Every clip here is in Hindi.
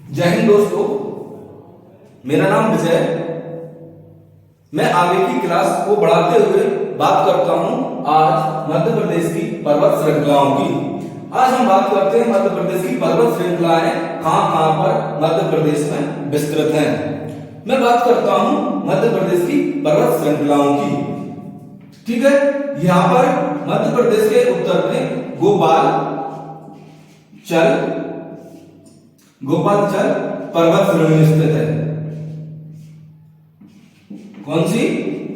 जय हिंद दोस्तों, मेरा नाम विजय। मैं आगे की क्लास को बढ़ाते हुए बात करता हूं आज मध्य प्रदेश की पर्वत श्रृंखलाओं की। आज हम बात करते हैं मध्य प्रदेश की पर्वत श्रृंखलाएं कहां पर मध्य प्रदेश में विस्तृत हैं। मैं बात करता हूं मध्य प्रदेश की पर्वत श्रृंखलाओं की। ठीक है, यहां पर मध्य प्रदेश के उत्तर में गोपालचल पर्वत श्रेणी स्थित है। कौन सी?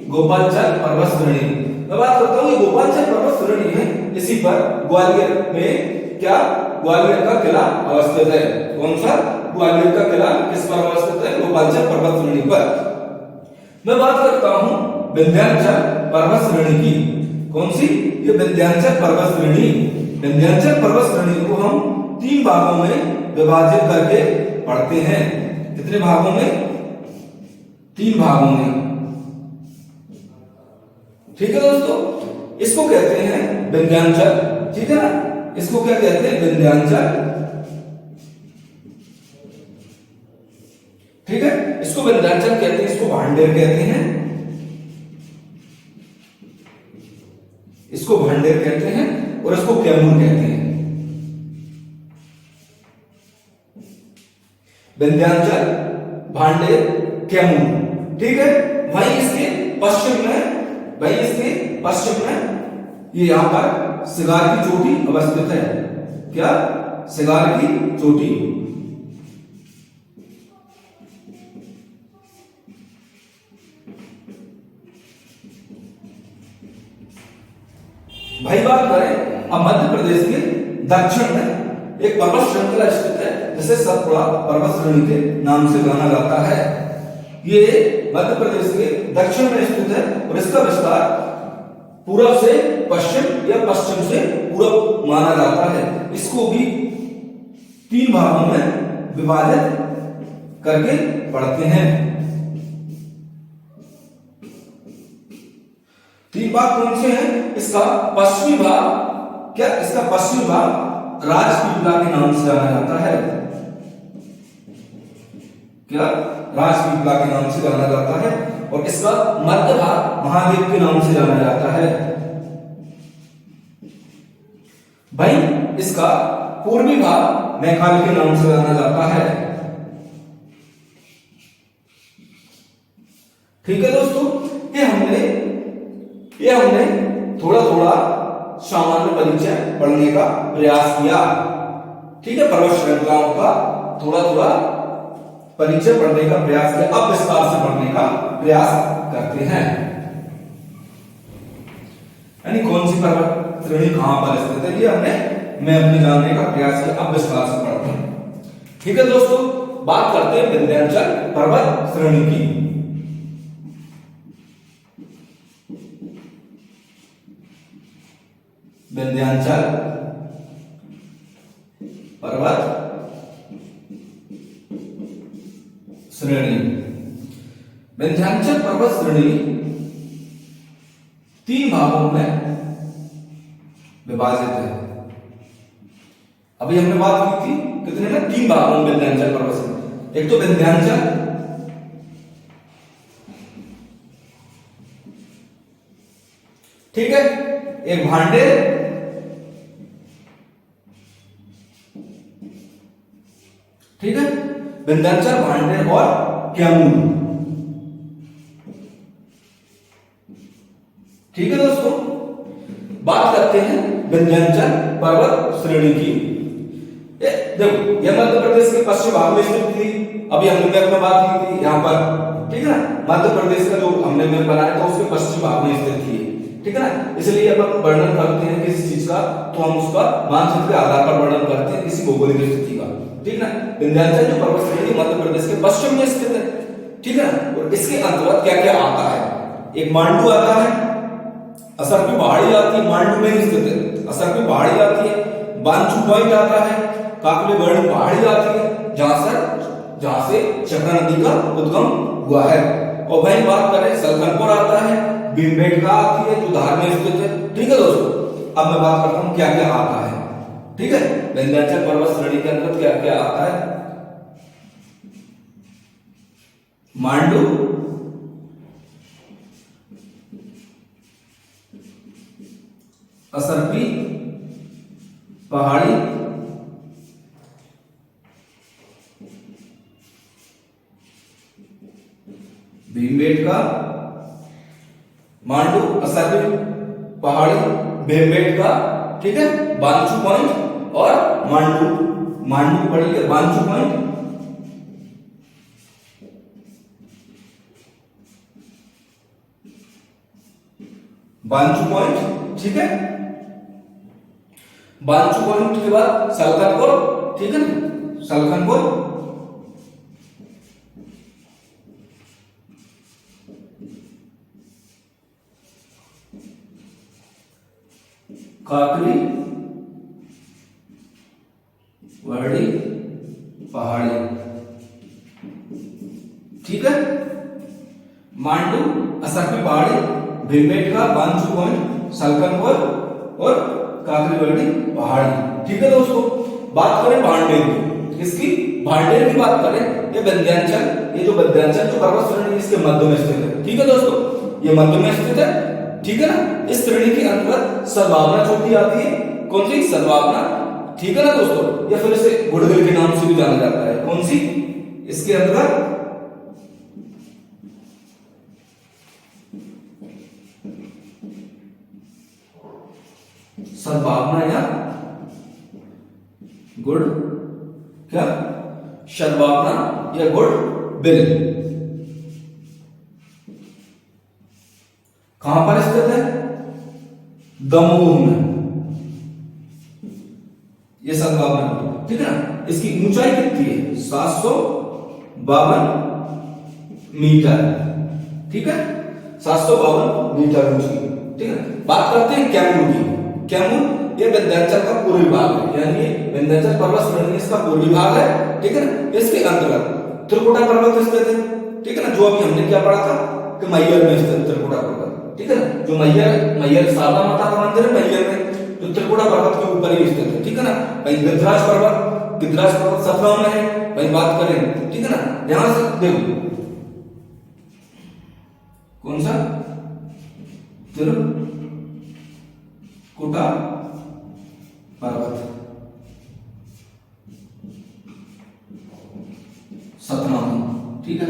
गोपालचल पर्वत श्रेणी। मैं बात करता हूं ये गोपालचल पर्वत श्रेणी है, इसी पर ग्वालियर में ग्वालियर का किला अवस्थित है। कौन सा? ग्वालियर का किला किस पर अवस्थित है? गोपालचल पर्वत श्रेणी पर। मैं बात करता हूं विंध्याचल पर्वत श्रेणी की। कौन सी? ये विंध्याचल पर्वत श्रेणी। विंध्याचल पर्वत श्रेणी को हम 3 भागों में विभाजित करके पढ़ते हैं। कितने भागों में? 3 भागों में। ठीक है दोस्तों, इसको कहते हैं विंध्याचल। ठीक है ना, इसको क्या कहते हैं? विंध्याचल। ठीक है, इसको विंध्याचल कहते हैं, इसको भांडेर कहते हैं, इसको भांडेर कहते हैं और इसको कैमूर कहते हैं। विंध्याचल, भांडेर, कैमूर। ठीक है, वहीं इसके पश्चिम में ये यहां पर सिगार की चोटी अवस्थित है। क्या? सिगार की चोटी। भाई बात करें अब मध्य प्रदेश के दक्षिण में एक पर्वत श्रृंखला स्थित है जिसे सतपुड़ा पर्वत श्रेणी के नाम से जाना जाता है। ये मध्य प्रदेश के दक्षिण में स्थित है और इसका विस्तार पूर्व से पश्चिम या पश्चिम से पूर्व माना जाता है। इसको भी 3 भागों में विभाजित करके पढ़ते हैं। 3 भाग कौन से हैं? इसका पश्चिमी भाग राजपीपला के नाम से जाना जाता है। क्या? राजपीपला के नाम से जाना जाता है। और इसका मध्य भाग महादेव के नाम से जाना जाता है। भाई इसका पूर्वी भाग मैकाल के नाम से जाना जाता है। ठीक है दोस्तों, ये हमने थोड़ा सामान्य परिचय पढ़ने का प्रयास किया। ठीक है, पर्वत श्रृंखलाओं का थोड़ा परिचय पढ़ने का प्रयास किया। अब विस्तार से पढ़ने का प्रयास करते हैं। यानी कौन सी पर्वत श्रेणी कहां पर स्थित है, ये मैं अपने जानने का प्रयास किया। अब विस्तार से पढ़ते हैं। ठीक है दोस्तों, बात करते हैं विंध्याचल पर्वत श्रेणी की। विंध्याचल पर्वत श्रेणी। विंध्याचल पर्वत श्रेणी 3 भागों में विभाजित है। अभी हमने बात की थी कितने में? 3 भागों में विंध्याचल पर्वत श्रेणी। एक तो विंध्याचल, ठीक है, एक भांडेर, ठीक है, विंध्याचल, भांडेर और कैमूर। ठीक है दोस्तों, बात करते हैं विंध्याचल पर्वत श्रेणी की। देखो, यह मध्य प्रदेश के पश्चिम भाग में स्थित थी। अभी हमने मैप में बात की थी यहां पर। ठीक है ना, मध्य प्रदेश का जो हमने मैप बनाया था उसके पश्चिम भाग में स्थित थी। ठीक है ना, इसलिए जब हम वर्णन करते हैं किसी चीज का तो हम उसका मानचित्र के आधार पर वर्णन करते हैं किसी भौगोलिक स्थिति का। ठीक है ना, विंध्याचल जो पर्वत श्रेणी मध्य प्रदेश के पश्चिम में स्थित है। ठीक है ना, और इसके अंतर्गत क्या क्या आता है? एक मांडू आता है, असरपी पहाड़ी आती है, मांडू में स्थित है। असरपी पहाड़ी आती है, बांचू पॉइंट आता है, काकले बड़ी पहाड़ी आती है जहां से चक्रा नदी का उद्गम हुआ है। और वहीं बात करें सलकनपुर आता है, भीमबेटका आती है जो धार में स्थित है। ठीक है दोस्तों, अब मैं बात करता हूं क्या क्या आता है। ठीक है, विंध्याचल पर्वत श्रेणी के अंतर्गत क्या क्या आता है। मांडू असरपी पहाड़ी भीमबेटका मांडू असरपी पहाड़ी भीमबेटका, ठीक है, बांचू पॉइंट और मांडू, मांडू पड़ी है बांचू पॉइंट, बांचू पॉइंट, ठीक है, बांचू पॉइंट के बाद सलकनपुर, ठीक है ना, सलकनपुर, काकरी वर्डी पहाड़ी, ठीक है, मांडू असरपी पहाड़ी भीमबेटका बांचू पॉइंट सलकनपुर और काकरीवर्डी पहाड़ी, ठीक है दोस्तों। बात करें भांडेर की, इसकी भांडेर की बात करें, ये विंध्याचल, ये जो विंध्याचल जो पर्वत श्रेणी इसके मध्य में स्थित है, ठीक है दोस्तों, ये मध्य में स्थित है, ठीक है ना। इस श्रेणी के अंतर्गत सद्भावना चोटी आती है, कौन सी, सद्भावना, ठीक है ना दोस्तों, या फिर इसे गुड़गिल के नाम से भी जाना जाता है, कौन सी, इसके अंतर्गत सद्भावना या गुड़ क्या, सद्भावना या गुड़ बिल कहां पर स्थित है, दमोह में, ये सद्भावना, ठीक है ना। इसकी ऊंचाई कितनी है, 752 मीटर, ठीक है, 752 मीटर ऊंची, ठीक है। बात करते हैं कैमूर की, कैमूर ये विंध्याचल का पूर्वी भाग है, यानी विंध्याचल पर्वत श्रेणी इसका पूर्वी भाग है, ठीक है ना। इसके अंतर्गत त्रिकुटा पर्वत स्थित है, ठीक है ना, जो अभी हमने क्या पढ़ा था कि मैयर में स्थित त्रिकुटा पर्वत, ठीक है ना, जो मैयर शारदा माता का मंदिर है मैयर में, जो त्रिकुटा पर्वत के ऊपर ही स्थित है, ठीक है ना। भाई गिद्धराज पर्वत सतना में है, भाई बात करें, ठीक है ना, ध्यान से देखो, कौन सा, त्रिकुटा पर्वत सतना में, ठीक है।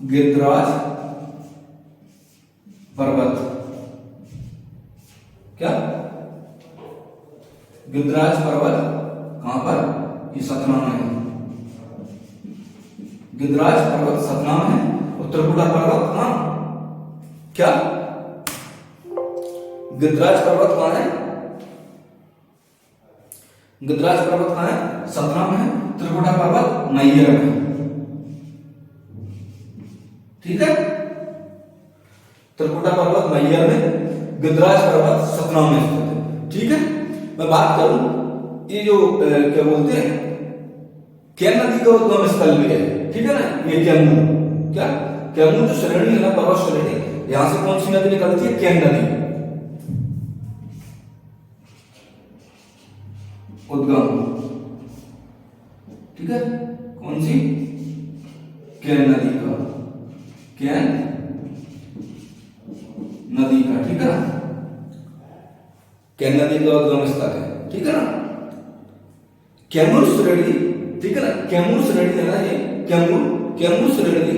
गिद्धराज पर्वत क्या, गिद्धराज पर्वत कहां पर, ये सतना में है, गिद्धराज पर्वत सतना में है, और त्रिकुटा पर्वत कहां, क्या, गिद्धराज पर्वत कहां है, गिद्धराज पर्वत कहां है, सतना में है, त्रिकुटा पर्वत मैयर में, ठीक है, त्रिकुटा पर्वत मैयर में, गिद्धराज पर्वत सतना में स्थित है, ठीक है। मैं बात करूं, ये जो क्या बोलते हैं, कैन नदी का उद्गम स्थल भी है, ठीक है ना, ये कैमूर, क्या, कैमूर जो श्रेणी है ना, पर्वत श्रेणी, यहां से कौन सी नदी निकलती है, कैन नदी उद्गम, ठीक है, कौन सी, कैन नदी का, कैन नदी का, ठीक है ना, कैन नदी का उद्गम स्थल है, ठीक है ना। कैमूर श्रेणी, ठीक है ना, कैमूर श्रेणी है ना, ये कैमूर श्रेणी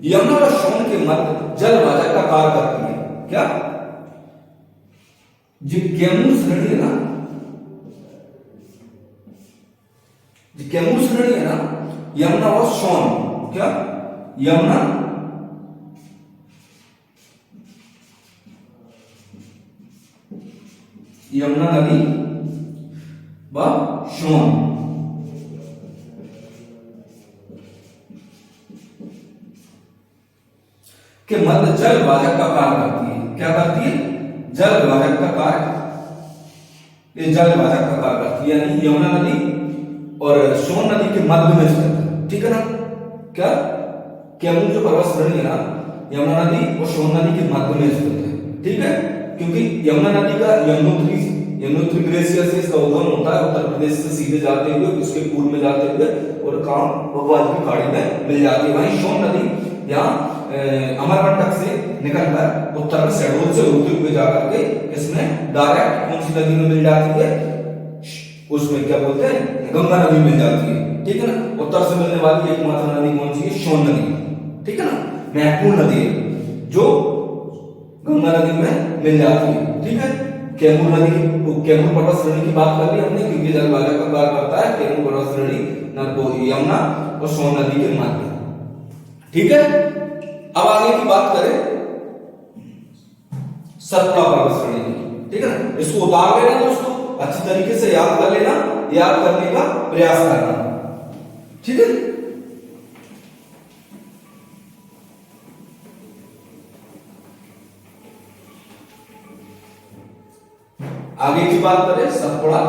यमुना और सोन के मध्य जलवाजक का कार्य करती है, क्या, जो कैमूर श्रेणी है ना, जो कैमूर श्रेणी है ना, यमुना और सोन, क्या, यमुना नदी व सोन के मध्य जल वाजक का कार्य करती है, क्या करती है, जल वाजक का कार्य, ये जल वाजक का कार्य करती है, यानी यमुना नदी और सोन नदी के मध्य में स्थित है, ठीक है ना, क्या, कैमूर जो पर्वत श्रेणी है ना, यमुना नदी और सोन नदी के मध्य में स्थित है, ठीक है। क्योंकि यमुना नदी का यमुनोत्री ग्लेशियर से इसका उद्गम होता है उत्तर प्रदेश से सीधे जाते हुए उसके पूर्व में जाते हुए और काम बंगाल की खाड़ी में मिल जाती है। वहीं सोन नदी यहाँ अमरकंटक से निकलकर उत्तर में शहडोल से होते हुए जाकर के इसमें डायरेक्ट कौन सी नदी में मिल जाती है, उसमें क्या बोलते हैं, गंगा नदी मिल जाती है। ठीक है ना, उत्तर से मिलने वाली एकमात्र नदी कौन सी है, सोन नदी। ठीक है ना, महत्वपूर्ण नदी है जो गंगा नदी में मिल जाती है। ठीक है, कैमूर नदी कैमूर पर्वत श्रेणी की बात कर ली हमने क्योंकि जलवायु का कार्य करता है कैमूर पर्वत श्रेणी यमुना और सोन नदी के मध्य। ठीक है, अब आगे की बात करें सतपुड़ा पर्वत श्रेणी की। ठीक है ना, इसको उतार लेना दोस्तों, अच्छी तरीके से याद कर लेना, याद करने का प्रयास करना। ठीक है, आगे की बात करें सतपुड़ा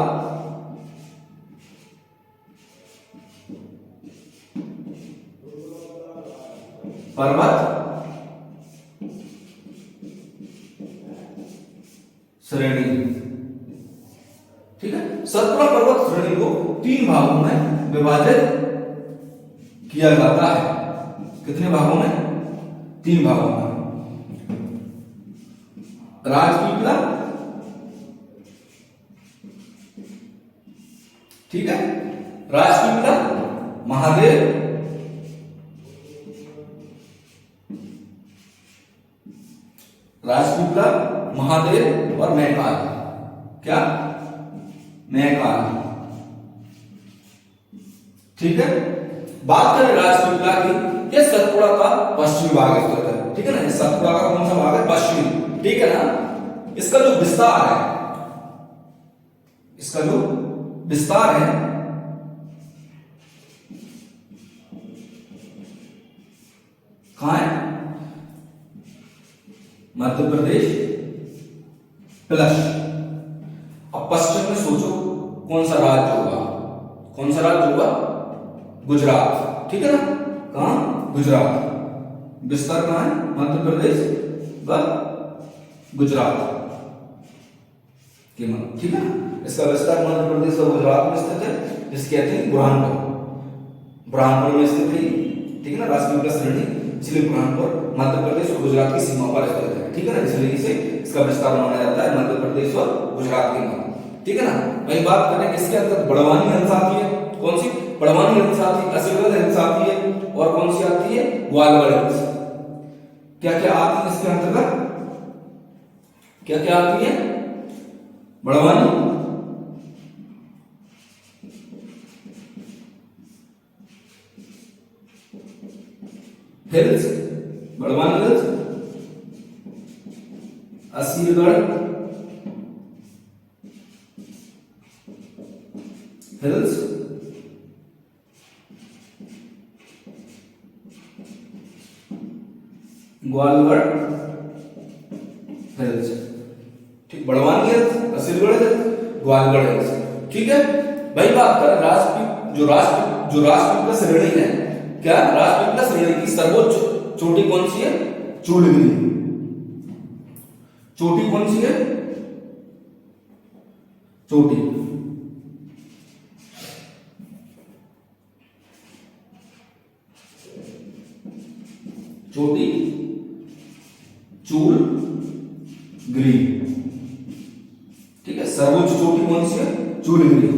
पर्वत श्रेणी। ठीक है, सतपुड़ा पर्वत श्रेणी को 3 भागों में विभाजित किया जाता है। कितने भागों में, 3 भागों में। राजपीपला, ठीक है, राजपीपला, महादेव, राजपीपला, महादेव और मैकाल। क्या, मैकाल। ठीक है, बात करें राजपीपला की, यह सतपुड़ा का पश्चिमी भाग स्थित है। ठीक है ना, सतपुड़ा का कौन सा भाग है, पश्चिमी। ठीक है ना, इसका जो विस्तार है, इसका जो विस्तार है कहां है, मध्य प्रदेश प्लस, अब पश्चिम में सोचो कौन सा राज्य होगा, कौन सा राज्य होगा, गुजरात। ठीक है ना, कहां, गुजरात। विस्तार कहां है, मध्य प्रदेश व गुजरात के मध्य। ठीक है ना, इसका विस्तार मध्य प्रदेश और गुजरात में स्थित है, जिसके कहते हैं बुरहानपुर में स्थित है। ठीक है ना, राजपीपला श्रेणी इसलिए बुरहानपुर मध्य प्रदेश और गुजरात की सीमा पर स्थित है। ठीक है ना, इसलिए इसे इसका विस्तार माना जाता है मध्य प्रदेश और गुजरात के मध्य। ठीक है ना, वही बात करें इसके अंदर बड़वानी हिल्स आती है। कौन सी, बड़वानी हिल्स आती है, असीगढ़ हिल्स आती है और कौन सी आती है, ग्वालगढ़ हिल्स। क्या क्या आती है इसके अंतर्गत, क्या क्या आती है, Barwani, hills, Barwani hills, Asigarh hills, Gwalgarh hills. ठीक, Barwani hills, Asigarh hills, Gwalgarh hills. ठीक है भाई, बात करें जो राजपीपला श्रेणी है, क्या राजपीपला श्रेणी की सर्वोच्च चोटी कौन सी है, चूलगिरी। चोटी कौन सी है, चोटी, चोटी, चूलगिरी। ठीक है, सर्वोच्च चोटी कौन सी है, चूलगिरी।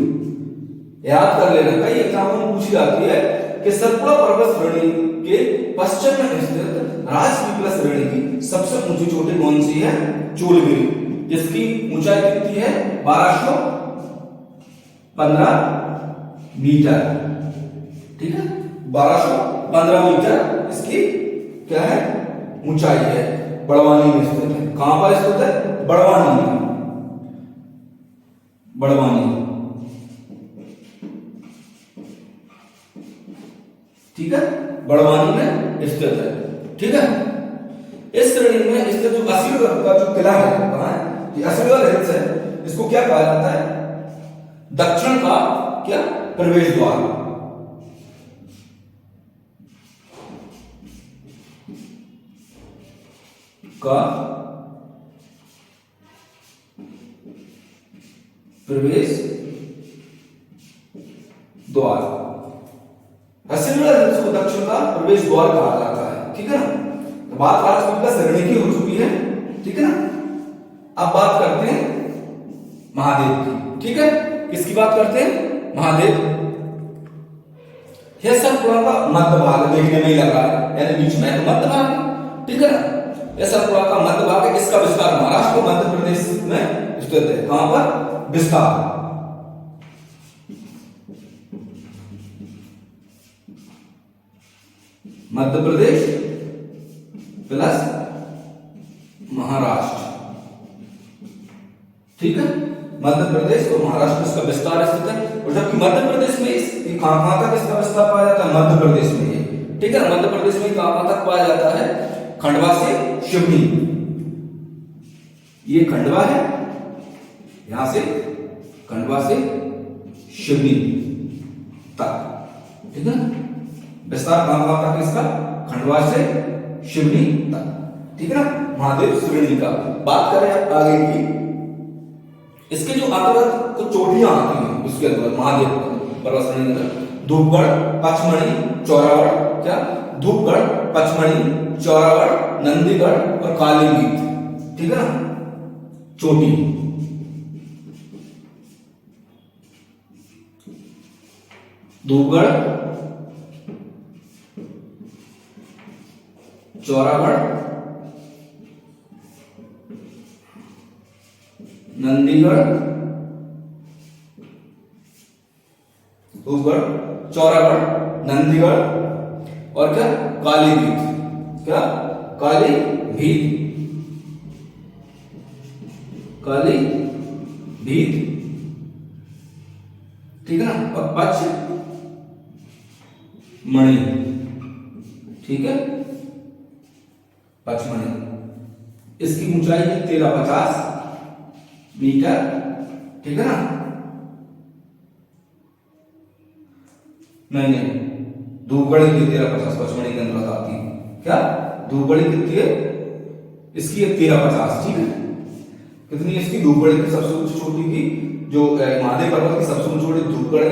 याद कर लेना, कई एग्जाम में पूछी जाती है कि सतपुड़ा पर्वत श्रेणी के पश्चिम में स्थित राजपीपला श्रेणी की सबसे ऊंची चोटी कौन सी है, चूलगिरी, जिसकी ऊंचाई कितनी है, 1215 मीटर। ठीक है, 1215 मीटर इसकी क्या है, ऊंचाई है। बड़वानी में स्थित है। कहां पर स्थित है, बड़वानी में, बड़वानी। ठीक है, बड़वानी में स्थित है। ठीक है, इस श्रेणी में स्थित जो असीगढ़ का जो किला है, कहां है, ये असीगढ़ हिल्स है। इसको क्या कहा जाता है, दक्षिण का क्या, प्रवेश द्वार। का प्रवेश द्वार। इसको दक्षिण का प्रवेश द्वार कहा जाता है, ठीक है ना। तो बात राजपूत सरणी की हो चुकी है, ठीक है ना। अब बात करते हैं महादेव की, ठीक है। किसकी बात करते हैं? महादेव। यह सब पुरा का मध्य भाग देखने में ही लग रहा है, यानी बीच में मध्य भाग, ठीक है ना। यह सब पुरा का मध्य भाग है। इसका विस्तार महाराष्ट्र और मध्य प्रदेश में स्थित है। कहां पर? विस्तार मध्य प्रदेश प्लस महाराष्ट्र, ठीक है। मध्य प्रदेश और महाराष्ट्र इसका विस्तार स्थित है। और जबकि मध्य प्रदेश में कहां तक इसका विस्तार पाया जाता है? मध्य प्रदेश में ये, ठीक है। मध्य प्रदेश में कहां तक पाया जाता है? खंडवा से शिवनी। ये खंडवा है, यहां से खंडवा से शिवनी तक, ठीक है। विस्तार कहां तक इसका? खंडवा से शिवनी तक, ठीक है ना। महादेव श्रेणी का बात करें आगे की, इसके जो अंतर्गत कुछ चोटियां आती हैं, उसके अंतर्गत महादेव पर्वत श्रेणी के अंतर्गत धूपगढ़, पचमढ़ी, चौरागढ़, क्या? धूपगढ़, पचमढ़ी, चौरागढ़, नंदीगढ़ और कालीगीत, ठीक है ना। चोटी धूपगढ़, चौरागढ़, नंदीगढ़, धूपगढ़, चौरागढ़, नंदीगढ़ और क्या? कालीभीत, क्या? कालीभीत, कालीभीत, ठीक है ना। और पचमढ़ी, ठीक है। पचमढ़ी, इसकी ऊंचाई है 1350 मीटर, ठीक है ना। नहीं, धूपगढ़ की 1350, पचमढ़ी के अंदर आती है, क्या? धूपगढ़ कितनी है? इसकी है 1350, ठीक है। कितनी है इसकी? धूपगढ़ की सबसे ऊंची चोटी की, जो महादेव पर्वत की सबसे ऊंची चोटी धूपगढ़ है,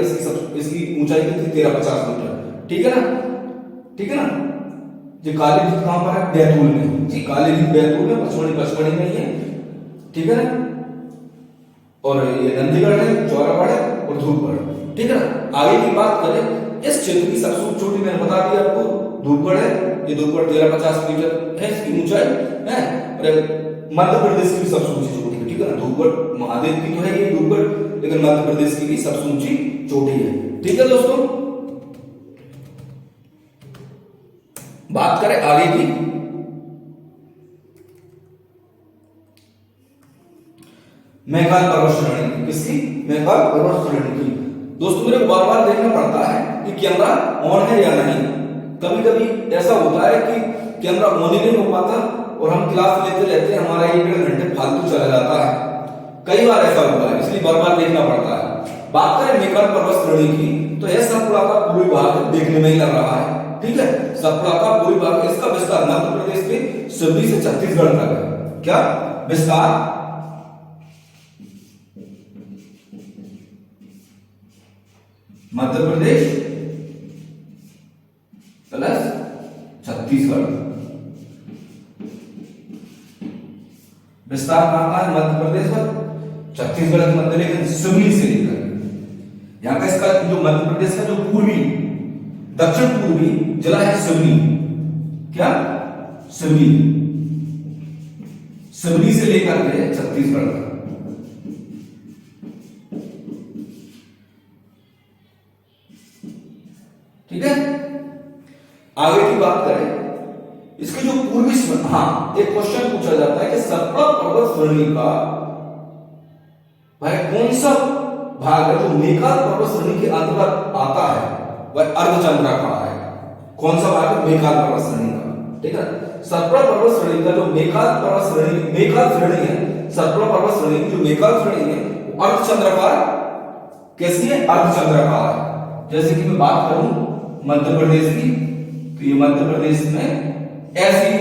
इसकी ऊंचाई कितनी? 1350 मीटर, ठीक है ना, ठीक है ना। जो कालीभीत कहां पर है? बैतूल में, जी। कालीभीत बैतूल में, पचमढ़ी में ही है, ठीक है ना। और ये नंदीगढ़ है, चौरागढ़ है और धूपगढ़, ठीक है ना। आगे की बात करें, इस क्षेत्र की सबसे ऊंची चोटी मैंने बता दिया आपको, धूपगढ़ है। ये धूपगढ़ 1350 मीटर है इसकी ऊंचाई है। और मध्य प्रदेश की सबसे ऊंची चोटी है, ठीक है ना। धूपगढ़ महादेव की तो है ये धूपगढ़, लेकिन मध्य प्रदेश की भी सबसे ऊंची चोटी है, ठीक है दोस्तों। बात करें आगे की, मेघाल पर्वत श्रेणी, किसकी? मेघाल पर्वत श्रेणी की। दोस्तों मेरे को बार बार देखना पड़ता है कि कैमरा ऑन है या नहीं। कभी कभी ऐसा होता है कि कैमरा ऑन ही नहीं हो पाता और हम क्लास लेते रहते हैं, हमारा 1-1.5 घंटे फालतू चला जाता है। कई बार ऐसा हुआ है, इसलिए बार बार देखना पड़ता है। बात करें मेघाल पर्वत श्रेणी की, तो यह सतपुड़ा का पूर्वी भाग देखने में ही लग रहा है, ठीक है। सतपुड़ा का पूर्वी भाग, इसका विस्तार मध्य प्रदेश के शिवनी से छत्तीसगढ़ तक है, क्या? विस्तार मध्य प्रदेश प्लस छत्तीसगढ़। विस्तार कहां का है? मध्य प्रदेश पर, छत्तीसगढ़ के मध्य, लेकिन शिवनी से लेकर यहां का इसका जो मध्य प्रदेश का जो पूर्वी दक्षिण पूर्वी जिला है शिवनी, क्या? शिवनी, शिवनी से लेकर के छत्तीसगढ़ तक, ठीक है। आगे की बात करें, इसके जो पूर्वी, हाँ एक क्वेश्चन पूछा जाता है कि सतपुड़ा पर्वत श्रेणी का भाई कौन सा भाग है जो मेघाल पर्वत श्रेणी के अंतर्गत आता है? वह अर्धचंद्रा का है। कौन सा भाग है? मेघाल पर्वत श्रेणी का, ठीक है। सतपुड़ा पर्वत श्रेणी का जो मेघाल पर्वत श्रेणी, मेघाल श्रेणी है, सतपुड़ा पर्वत श्रेणी की जो मेघाल श्रेणी है अर्धचंद्राकार, कैसी है? अर्धचंद्राकार है। जैसे कि मैं बात करूं मध्य प्रदेश की, तो ये मध्य प्रदेश में ऐसी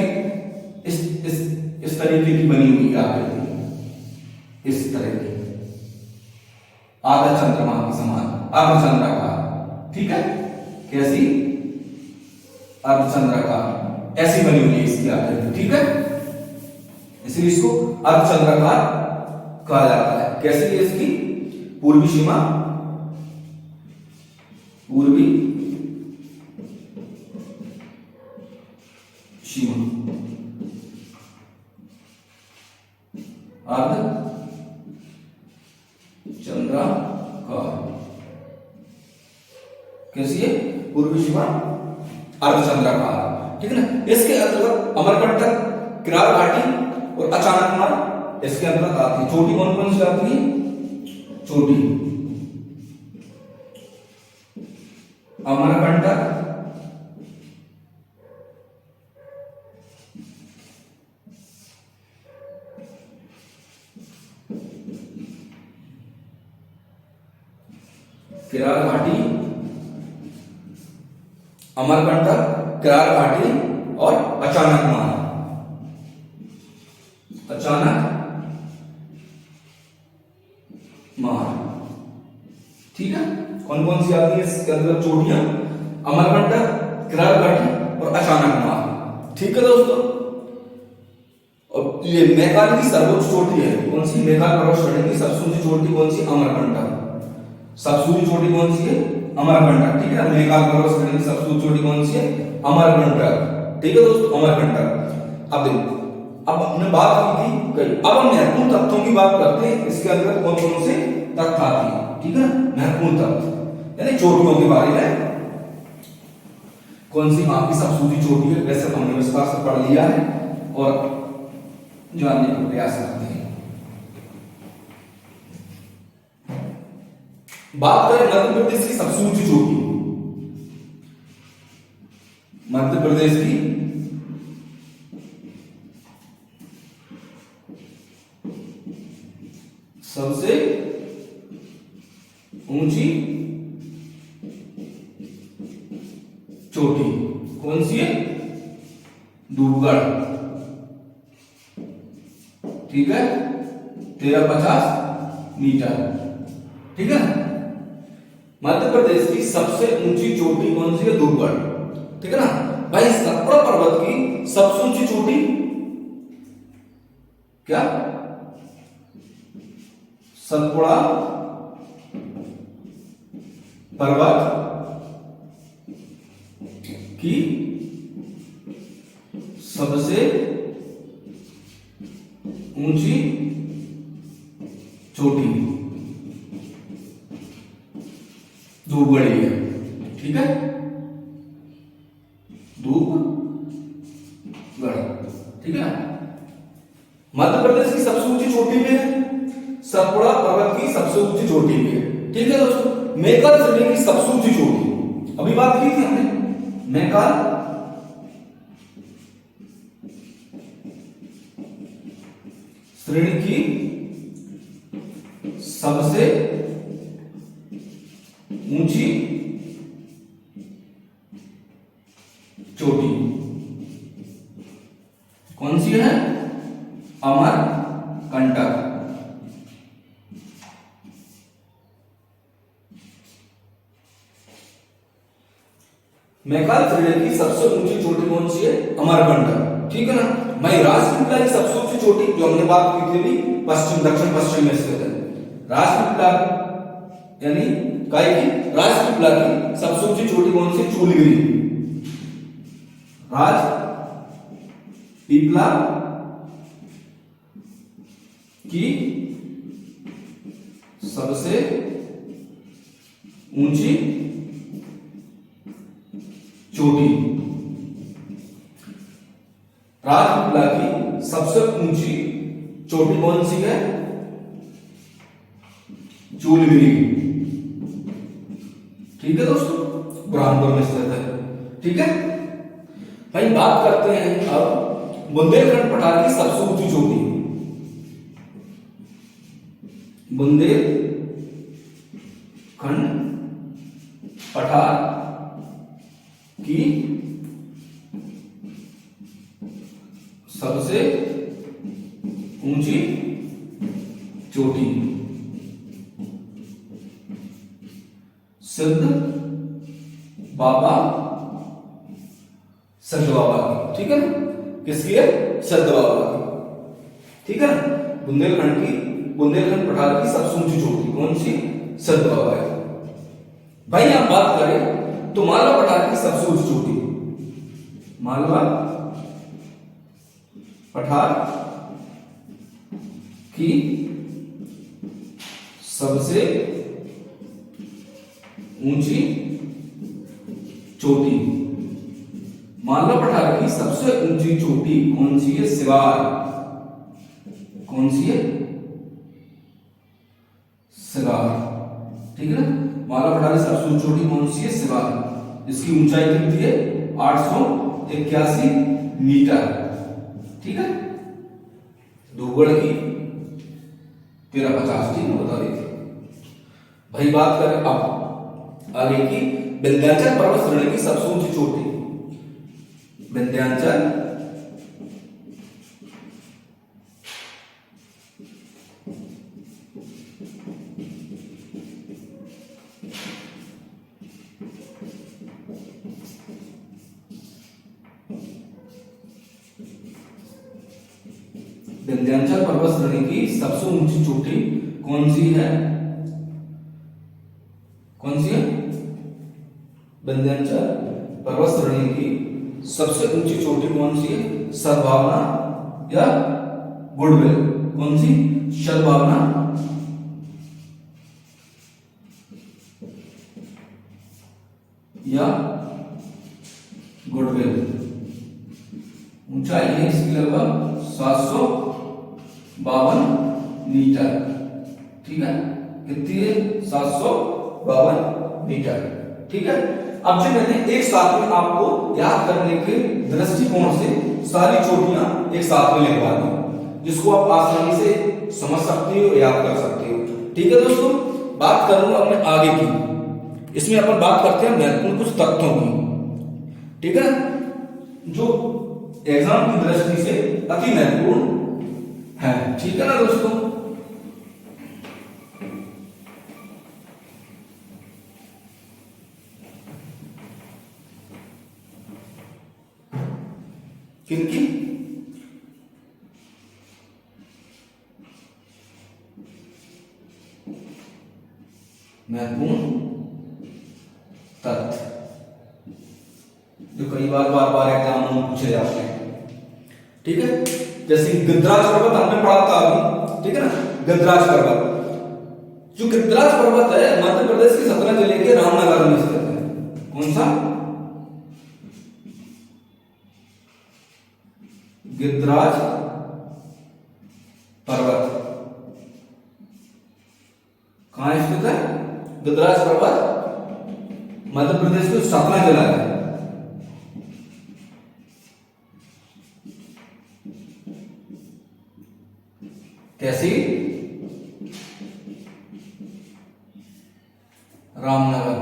इस तरीके की बनी हुई आकृति, इस तरह की, आधा चंद्रमा के समान, अर्धचंद्राकार। ठीक है, कैसी? अर्धचंद्राकार, ऐसी बनी हुई है इसकी आकृति। ठीक है, इसलिए इसको अर्धचंद्राकार कहा जाता है। कैसी है इसकी पूर्वी सीमा? पूर्वी सीमा अर्धचंद्राकार। कैसी है? पूर्वी सीमा अर्धचंद्राकार। ठीक है ना। इसके अंतर्गत अमरकंटक, किरार घाटी और अचानकमार इसके अंतर्गत आती है। चोटी कौन कौन सी आती है? चोटी अमरकंटक, किरार घाटी, अमरकंटक, किरार घाटी और अचानकमार। अचानकमार। ठीक है, कौन कौन सी आती है इसके अंदर? चोटियां, अमरकंटक, किरार घाटी और अचानकमार। ठीक है दोस्तों, और ये मैकाल की सर्वोच्च चोटी है। कौन सी? मैकाल पर्वत श्रेणी की सबसे ऊंची चोटी कौन सी? अमरकंटक। सबसे ऊंची चोटी कौन सी है? अमरकंटक। ठीक है, मैकाल पर्वत श्रेणी की सबसे ऊंची चोटी कौन सी है? अमरकंटक। ठीक है दोस्तों, अमरकंटक। अब देखो, अब हमने बात की थी कई, अब हम महत्वपूर्ण तथ्यों की बात करते हैं। इसके अंदर कौन कौन से तथ्य आते हैं? ठीक है, महत्वपूर्ण तथ्य यानी चोटियों के बारे में। कौन सी वहां की सबसे ऊंची चोटी है, वैसे हमने विस्तार से पढ़ लिया है और जानने का प्रयास करते हैं। बात करें मध्य प्रदेश की सबसे ऊंची चोटी, मध्य प्रदेश की सबसे ऊंची चोटी कौन सी है? धूपगढ़। ठीक है, 1350 मीटर। ठीक है, मध्य प्रदेश की सबसे ऊंची चोटी कौन सी है? धूपगढ़। ठीक है ना भाई। सतपुड़ा पर्वत की सबसे ऊंची चोटी क्या? सतपुड़ा पर्वत की सबसे ऊंची चोटी धूपगढ़ है। ठीक है, धूपगढ़। ठीक है, मध्य प्रदेश की सबसे ऊंची चोटी भी है, सतपुड़ा पर्वत की सबसे ऊंची चोटी भी है। ठीक है दोस्तों, मैकाल श्रेणी की सबसे ऊंची चोटी अभी बात की थी हमने। मैकाल श्रेणी की सबसे ऊंची चोटी कौन सी है? अमरकंटक। मैकाल श्रेणी की सबसे ऊंची चोटी कौन सी है? अमरकंटक। ठीक है ना। मैं राजपीपला की सबसे ऊंची चोटी जो हमने बात की थी अभी, पश्चिम दक्षिण पश्चिम में स्थित है। राजपीपला यानी काय की राजपीपला की सबसे ऊंची चोटी कौन सी? चूलगिरी। राजपीपला की सबसे ऊंची चोटी, राजपीपला की सबसे ऊंची चोटी कौन सी है? चूलगिरी। ठीक है दोस्तों, बुरहानपुर में स्थित है। ठीक है भाई, बात करते हैं अब बुंदेलखंड पठार की सबसे ऊंची चोटी। बुंदेलखंड पठार की सबसे ऊंची चोटी सिद्ध बाबा सिद्ध बाबा की, ठीक है ना, किसकी है, सिद्ध बाबा की, ठीक है ना। बुंदेलखंड पठार की सबसे ऊंची चोटी कौन सी, सिद्ध बाबा है। भाई आप बात करें तो मालवा पठार की सबसे ऊंची चोटी, मालवा पठार की सबसे ऊंची चोटी, मालवा पठार की सबसे ऊंची चोटी कौन सी है, सिवार, कौन सी है, सिवार, ठीक है ना। मालवा पठार की सबसे ऊंची चोटी कौन सी है, सिवार, इसकी ऊंचाई कितनी है, 881 मीटर, ठीक है। धूपगढ़ की 1350, ठीक है, बता देते। भाई बात करें अब आगे की, विंध्याचल पर्वत श्रेणी की सबसे ऊंची चोटी, विंध्याचल विंध्याचल पर्वत श्रेणी की सबसे ऊंची चोटी कौन सी है, कौन सी है, विंध्याचल पर्वत श्रेणी की सबसे ऊंची चोटी कौन सी है, सद्भावना या गुडविल, कौन सी, सद्भावना या गुडविल। ऊंचाई है इसकी लगभग 752 मीटर, ठीक है, कितनी है, 752 मीटर, ठीक है। अब जो मैंने एक साथ में आपको याद करने के दृष्टिकोण से सारी चोटियां एक साथ में लिखवा दी, जिसको आप आसानी से समझ सकते हो, याद कर सकते हो, ठीक है दोस्तों। बात करूंगा अपने आगे की, इसमें अपन बात करते हैं महत्वपूर्ण कुछ तथ्यों की, ठीक है, जो एग्जाम की दृष्टि से अति महत्वपूर्ण है, ठीक है ना दोस्तों। किनकी, महत्वपूर्ण तथ्य जो कई बार एग्जाम में पूछे जाते हैं, ठीक है। जैसे गद्राज पर्वत हमने पढ़ा था अभी, ठीक है ना, गद्राज पर्वत, जो गद्राज पर्वत है मध्य प्रदेश के सतना जिले के रामनगर में स्थित है, कौन सा, गद्राज पर्वत कहां स्थित है, गद्राज पर्वत मध्य प्रदेश के सतना जिला है, कैसी, रामनगर,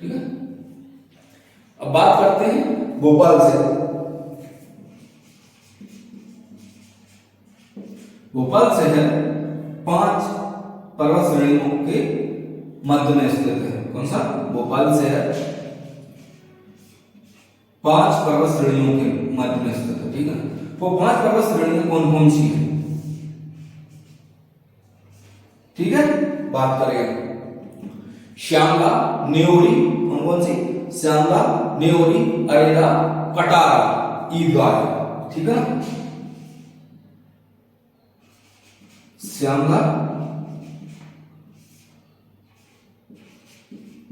ठीक है। अब बात करते हैं भोपाल से। भोपाल शहर 5 पर्वत श्रेणियों के मध्य में स्थित है, कौन सा, भोपाल शहर 5 पर्वत श्रेणियों के मध्य में स्थित है, ठीक है। वो 5 पर्वत श्रेणियां कौन कौन सी है, ठीक है। बात करें श्यामला, न्योरी, कौन कौन सी, श्यामला, न्योरी, अरेरा, कटारा, ईदगाह, ठीक है ना। श्यामला,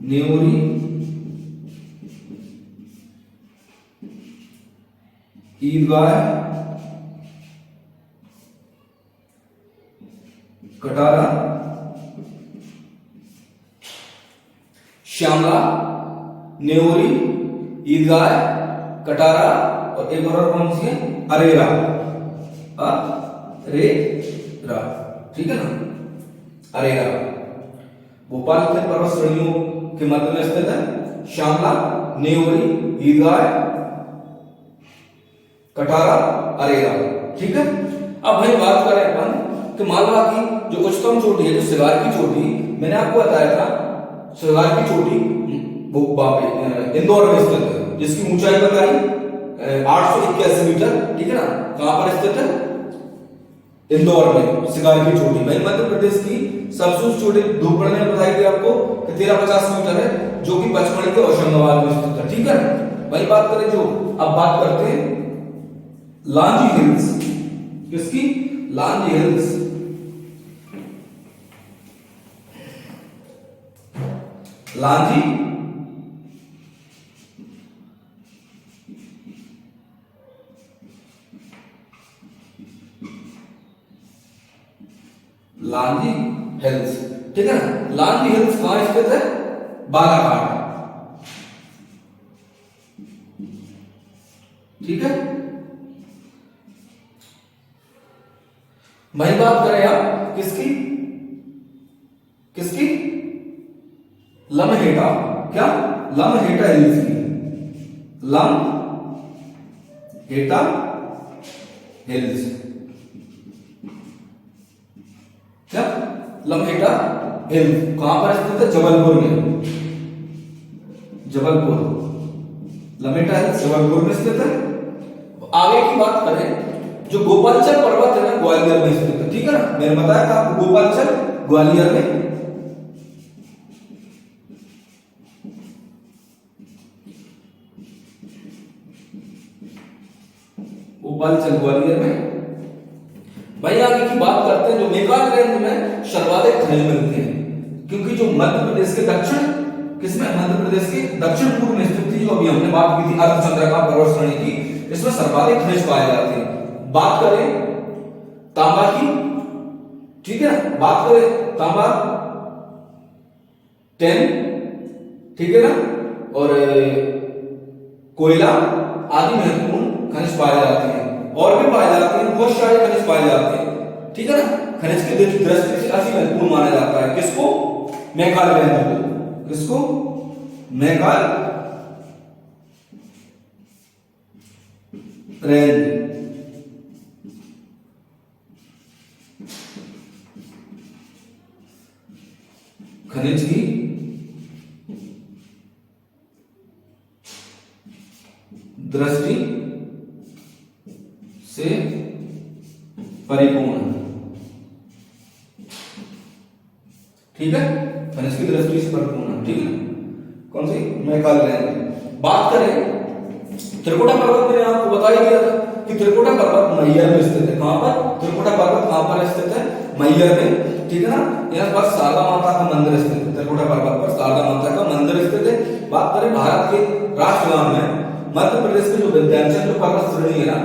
न्योरी, ईदगाह, कटारा, श्यामला, न्योरी, ईदगाह, कटारा, और एक और कौन सी है, अरेरा, अरेरा, ठीक है ना, अरेरा। भोपाल के पर्वत श्रेणियों के मध्य में स्थित है श्यामला, न्योरी, ईदगाह, कटारा, अरेरा, ठीक है। अब भाई बात करें अपन कि मालवा की जो उच्चतम चोटी है, जो सिगार की चोटी, मैंने आपको बताया था सिगार की चोटी वो इंदौर में स्थित है, जिसकी ऊंचाई बताई 881 मीटर, ठीक है ना। कहां पर स्थित है? इंदौर में सिगार की चोटी। भाई मध्य प्रदेश की सबसे ऊंची चोटी धूपगढ़ ने बताई थी आपको कि 1350 मीटर है, जो कि पचमढ़ी के होशंगाबाद में स्थित है, ठीक है। वही बात करें जो अब बात करते हैं लांजी हिल्स, किसकी? लांजी हिल्स। लांजी लांजी हिल्स, ठीक है ना। लांजी हिल्स कहां स्थित है? बालाघाट, ठीक है। वही बात करें आप किसकी? किसकी? लमहेटा, क्या? लमहेटा हिल्स की। लमहेटा हिल्स, क्या? लमहेटा हिल्स कहां पर स्थित है? जबलपुर में। जबलपुर, लमहेटा हिल्स जबलपुर में स्थित है। आगे की बात करें जो गोपालचल पर्वत है ना, ग्वालियर में स्थित है, ठीक है ना। मैंने बताया था आपको गोपालचल ग्वालियर में। गोपालचल ग्वालियर में। भाई आगे की बात करते हैं जो मेघालय रेंज में सर्वाधिक खनिज मिलते हैं, क्योंकि जो मध्य प्रदेश के दक्षिण, किसमें? मध्य प्रदेश के दक्षिण पूर्व में स्थित थी, जो अभी हमने बात की थी अर्धचंद्राकार पर्वत श्रेणी की, इसमें सर्वाधिक खनिज पाए जाते हैं। बात करें तांबा की, ठीक है, बात करें तांबा 10, ठीक है ना, और कोयला आदि महत्वपूर्ण खनिज पाए जाते हैं। और भी पाए जाते हैं, बहुत सारे खनिज पाए जाते हैं, ठीक है ना। खनिज की दृष्टि से अति महत्वपूर्ण माना जाता है किसको? मेघालय रेंज को। किसको? मेघालय रेंज। खनिज की दृष्टि से परिपूर्ण, ठीक है। खनिज की दृष्टि से परिपूर्ण, ठीक है। कौन सी? मेघालय रेंज। बात करें त्रिकुटा पर्वत, मैंने आपको बता ही दिया था कि त्रिकुटा पर्वत मैहर में स्थित है। कहां पर? त्रिकुटा पर्वत कहां पर स्थित है? मैहर में, ठीक है ना। यहाँ पर शारदा माता का मंदिर स्थित है। त्रिकुटा पर्वत पर शारदा माता का मंदिर स्थित है। बात करें भारत के राष्ट्रगान में मध्य प्रदेश के जो विंध्याचल जो पर्वत श्रेणी है ना,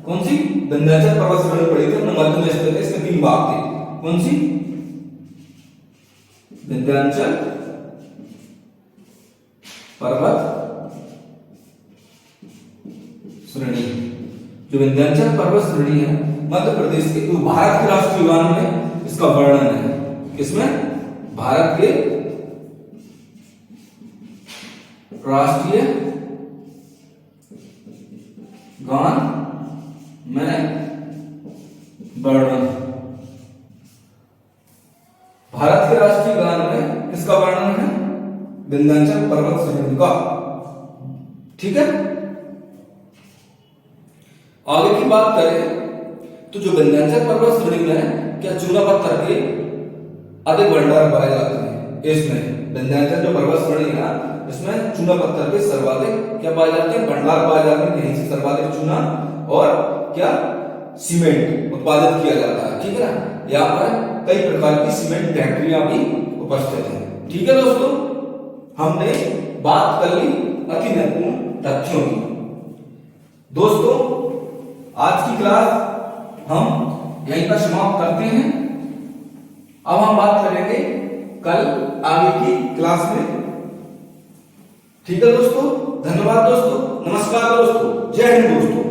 कौन सी? विंध्याचल पर्वत श्रेणी पड़ी थी, अपने मध्य में स्थित है। इसके 3 भाग थे। कौन सी? विंध्याचल पर्वत श्रेणी। जो विंध्याचल पर्वत श्रेणी है मध्य प्रदेश के, तो भारत के राष्ट्रीय गान में इसका वर्णन है। किसमें? भारत के राष्ट्रीय गान में वर्णन। भारत के राष्ट्रीय गान में किसका वर्णन है? विंध्याचल पर्वत श्रेणी का, ठीक है। आगे की बात करें तो जो विंध्याचल पर्वत श्रेणी में क्या चूना पत्थर के अधिक भंडार पाए जाते हैं? इसमें विंध्याचल जो पर्वत श्रेणी है ना, इसमें चूना पत्थर के सर्वाधिक क्या पाए जाते हैं? भंडार पाए जाते हैं। यहीं से सर्वाधिक चूना और क्या सीमेंट उत्पादित किया जाता है, ठीक है ना। यहाँ पर कई प्रकार की सीमेंट फैक्ट्रियां भी उपस्थित हैं, ठीक है दोस्तों। हमने बात कर ली अति महत्वपूर्ण तथ्यों की। दोस्तों आज की क्लास हम यहीं पर समाप्त करते हैं। अब हम बात करेंगे कल आगे की क्लास में, ठीक है दोस्तों। धन्यवाद दोस्तों, नमस्कार दोस्तों, जय हिंद दोस्तों।